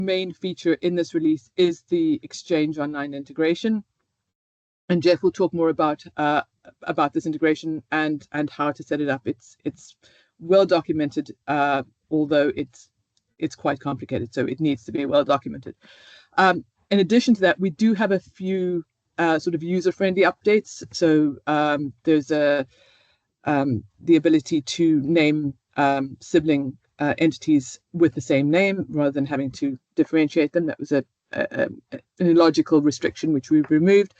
main feature in this release is the Exchange Online integration. And Jeff will talk more about this integration and how to set it up. It's well documented, although it's quite complicated, so it needs to be well documented. In addition to that, we do have a few sort of user-friendly updates. So there's the ability to name sibling entities with the same name rather than having to differentiate them. That was an illogical restriction which we've removed.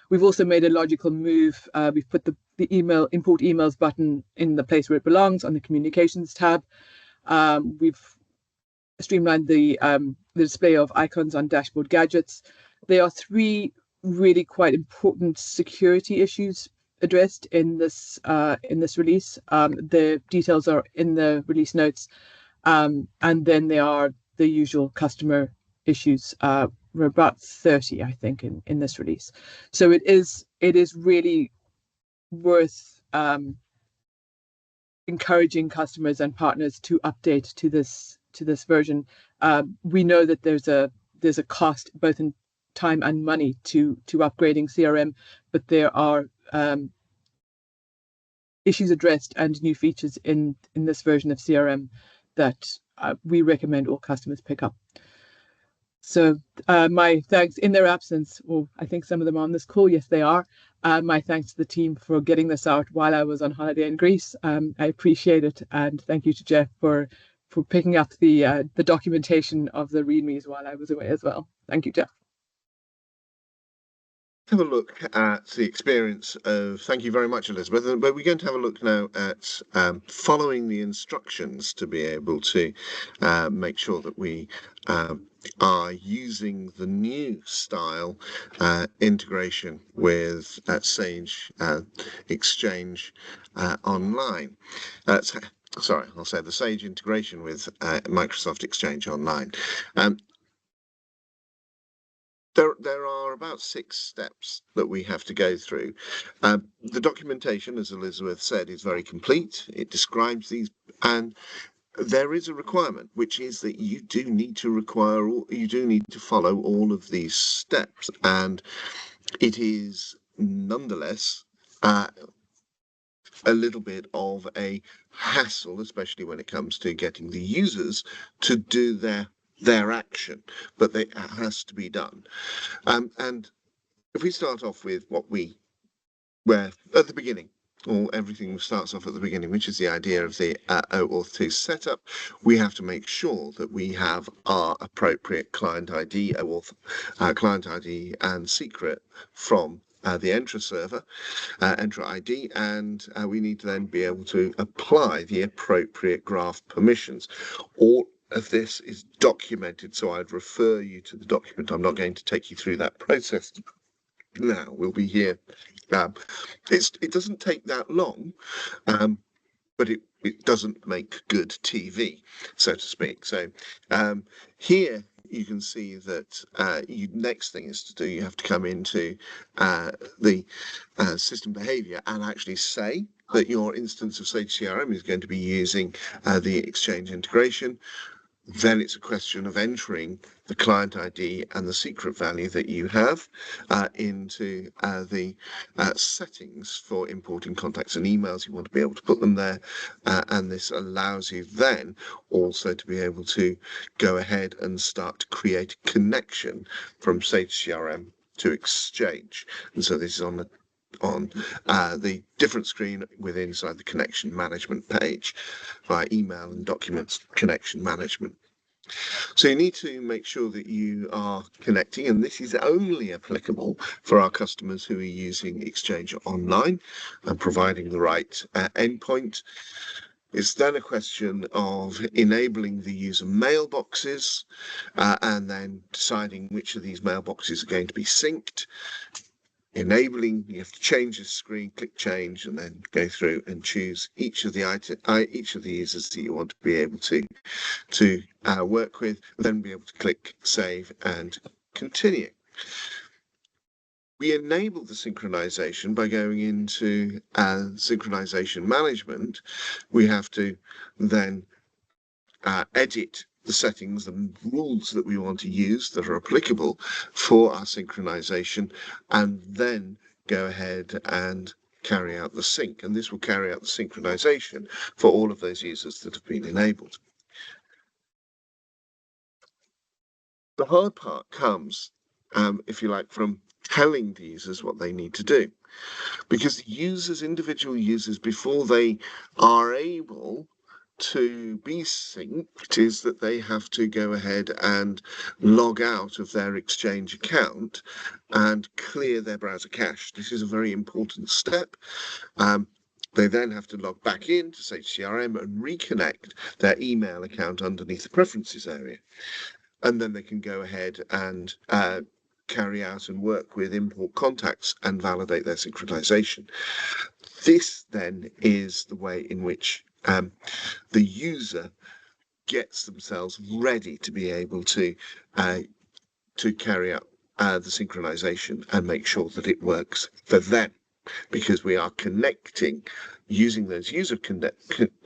We've also made a logical move. We've put the email import emails button in the place where it belongs on the communications tab. We've streamlined the display of icons on dashboard gadgets. There are 3 really quite important security issues addressed in this release. The details are in the release notes, and then there are the usual customer issues. We're about 30, I think, in this release. So it is really worth encouraging customers and partners to update to this version. We know that there's a cost both in time and money to upgrading CRM, but there are issues addressed and new features in this version of CRM that we recommend all customers pick up. So my thanks in their absence, or I think some of them are on this call, yes they are. My thanks to the team for getting this out while I was on holiday in Greece. I appreciate it, and thank you to Jeff for picking up the documentation of the READMEs while I was away as well. Thank you, Jeff. Have a look at the experience of, thank you very much, Elizabeth, but we're going to have a look now at following the instructions to be able to make sure that we are using the new style integration with Sage Exchange Online. Sorry, I'll say the Sage integration with Microsoft Exchange Online. There are about 6 steps that we have to go through. The documentation, as Elizabeth said, is very complete. It describes these, and there is a requirement, which is that you do need to follow all of these steps, and it is nonetheless a little bit of a hassle, especially when it comes to getting the users to do their action, but it has to be done. And if we start off with where at the beginning, or everything starts off at the beginning, which is the idea of the OAuth 2 setup, we have to make sure that we have our appropriate client ID, OAuth client ID and secret from the Entra server, Entra ID, and we need to then be able to apply the appropriate graph permissions. All of this is documented, so I'd refer you to the document. I'm not going to take you through that process now. We'll be here. It doesn't take that long, but it doesn't make good TV, so to speak. So here you can see that next thing is to do, you have to come into the system behavior and actually say that your instance of Sage CRM is going to be using the Exchange integration. Then it's a question of entering the client ID and the secret value that you have into the settings for importing contacts and emails. You want to be able to put them there, and this allows you then also to be able to go ahead and start to create a connection from Sage CRM to Exchange. And so this is on the different screen inside the connection management page via email and documents connection management. So you need to make sure that you are connecting, and this is only applicable for our customers who are using Exchange Online and providing the right endpoint. It's then a question of enabling the user mailboxes and then deciding which of these mailboxes are going to be synced. Enabling, you have to change the screen, click change, and then go through and choose each of the users that you want to be able to work with, then be able to click save and continue. We enable the synchronization by going into synchronization management. We have to then edit the settings, the rules that we want to use that are applicable for our synchronization, and then go ahead and carry out the sync. And this will carry out the synchronization for all of those users that have been enabled. The hard part comes, if you like, from telling the users what they need to do. Because individual users, before they are able to be synced, is that they have to go ahead and log out of their Exchange account and clear their browser cache. This is a very important step. They then have to log back in to Sage CRM and reconnect their email account underneath the preferences area. And then they can go ahead and carry out and work with import contacts and validate their synchronization. This then is the way in which the user gets themselves ready to be able to carry out the synchronization and make sure that it works for them, because we are connecting using those user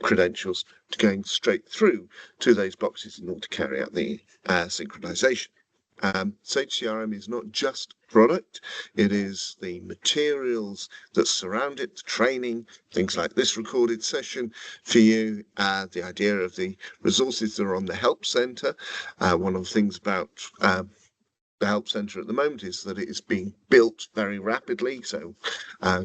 credentials to going straight through to those boxes in order to carry out the synchronization. Sage CRM is not just product, it is the materials that surround it, the training, things like this recorded session for you, the idea of the resources that are on the Help Center. One of the things about the Help Center at the moment is that it is being built very rapidly. So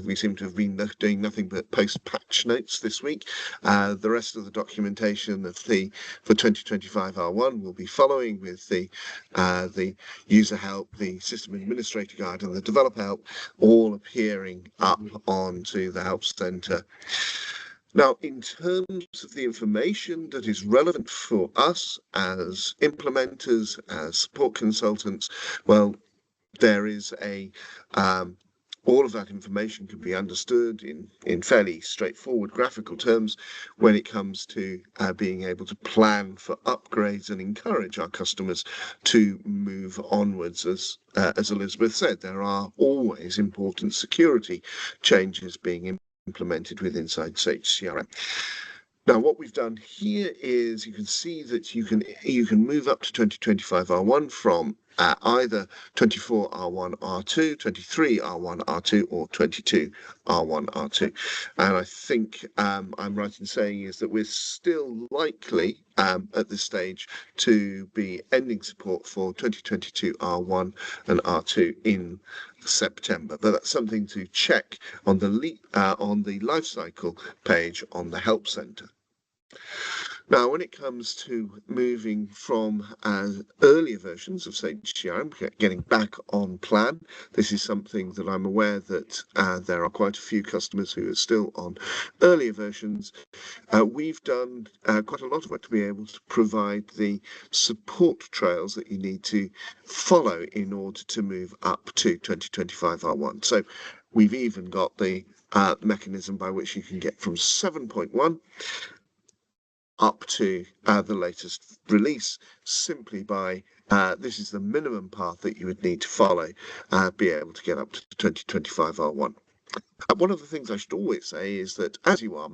we seem to have been doing nothing but post patch notes this week. The rest of the documentation of for 2025 R1 will be following with the user help, the system administrator guide, and the developer help, all appearing up onto the Help Center. Now, in terms of the information that is relevant for us as implementers, as support consultants, well, there is all of that information can be understood in fairly straightforward graphical terms when it comes to being able to plan for upgrades and encourage our customers to move onwards. As Elizabeth said, there are always important security changes being implemented with inside Sage CRM. Now, what we've done here is you can see that you can move up to 2025 R1 from either 24 R1 R2, 23 R1 R2, or 22 R1 R2. And I think I'm right in saying is that we're still likely at this stage to be ending support for 2022 R1 and R2 in September, but that's something to check on the lifecycle page on the Help Center. Now, when it comes to moving from earlier versions of Sage CRM, getting back on plan, this is something that I'm aware that there are quite a few customers who are still on earlier versions. We've done quite a lot of work to be able to provide the support trails that you need to follow in order to move up to 2025 R1. So we've even got the mechanism by which you can get from 7.1 up to the latest release simply by this is the minimum path that you would need to follow, be able to get up to 2025 R1. One of the things I should always say is that as you are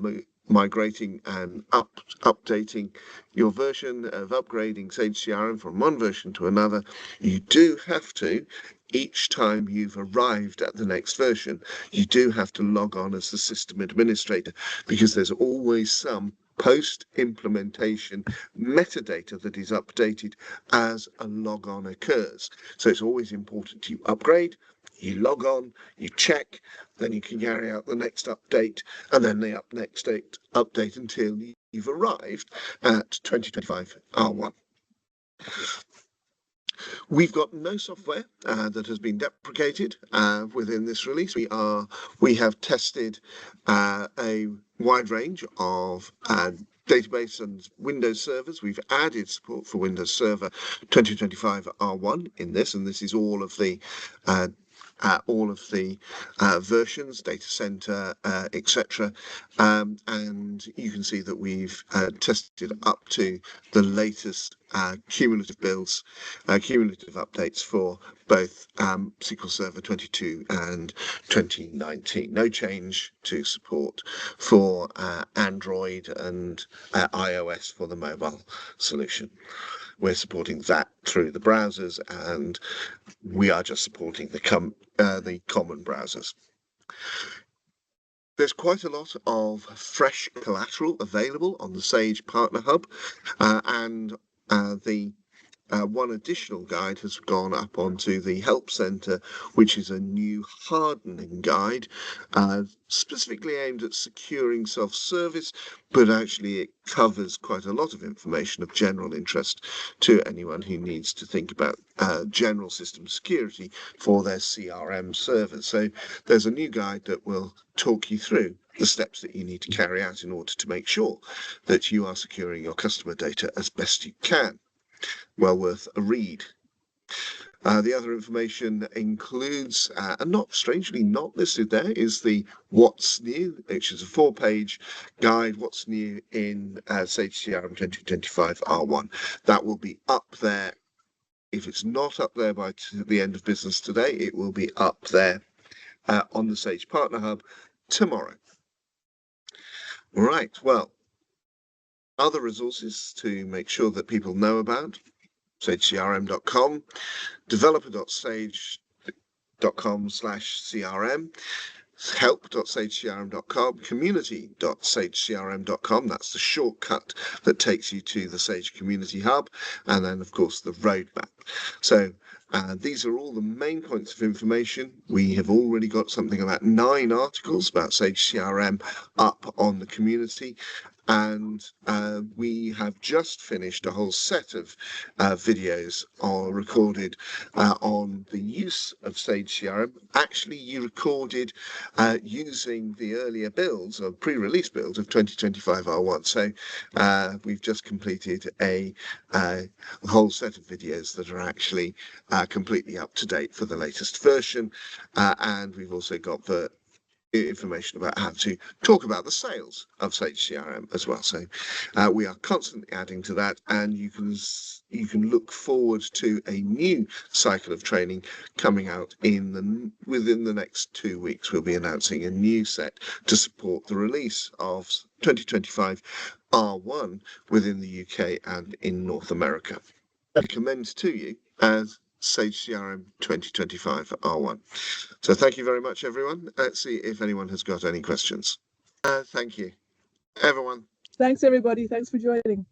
migrating and updating your version of upgrading Sage CRM from one version to another, you do have to, each time you've arrived at the next version, you do have to log on as the system administrator, because there's always some post-implementation metadata that is updated as a log-on occurs. So it's always important to upgrade, you log on, you check, then you can carry out the next update, and then the next update until you've arrived at 2025 R1. We've got no software that has been deprecated within this release. We have tested a wide range of database and Windows servers. We've added support for Windows Server 2025 R1 in this, and this is all of the versions, data center, etc. And you can see that we've tested up to the latest cumulative builds, cumulative updates for both SQL Server 22 and 2019. No change to support for Android and iOS for the mobile solution. We're supporting that through the browsers, and we are just supporting the common browsers. There's quite a lot of fresh collateral available on the Sage Partner Hub, and the one additional guide has gone up onto the Help Center, which is a new hardening guide, specifically aimed at securing self-service, but actually it covers quite a lot of information of general interest to anyone who needs to think about general system security for their CRM servers. So there's a new guide that will talk you through the steps that you need to carry out in order to make sure that you are securing your customer data as best you can. Well worth a read. The other information includes, and not strangely not listed there, is the What's New, which is a 4-page guide, What's New in Sage CRM 2025 R1. That will be up there. If it's not up there by the end of business today, it will be up there on the Sage Partner Hub tomorrow. Right, well, other resources to make sure that people know about: sagecrm.com, developer.sage.com/CRM, help.sagecrm.com, community.sagecrm.com. That's the shortcut that takes you to the Sage Community Hub, and then, of course, the roadmap. So these are all the main points of information. We have already got something about 9 articles about Sage CRM up on the community. And we have just finished a whole set of videos recorded on the use of Sage CRM. Actually, you recorded using the earlier builds, or pre-release builds of 2025 R1. So we've just completed a whole set of videos that are actually completely up to date for the latest version. And we've also got the information about how to talk about the sales of Sage CRM as well. So we are constantly adding to that, and you can look forward to a new cycle of training coming out within the next 2 weeks. We'll be announcing a new set to support the release of 2025 R1 within the UK and in North America. I recommend to you as Sage CRM 2025 R1. So thank you very much, everyone. Let's see if anyone has got any questions. Thank you, everyone. Thanks, everybody. Thanks for joining.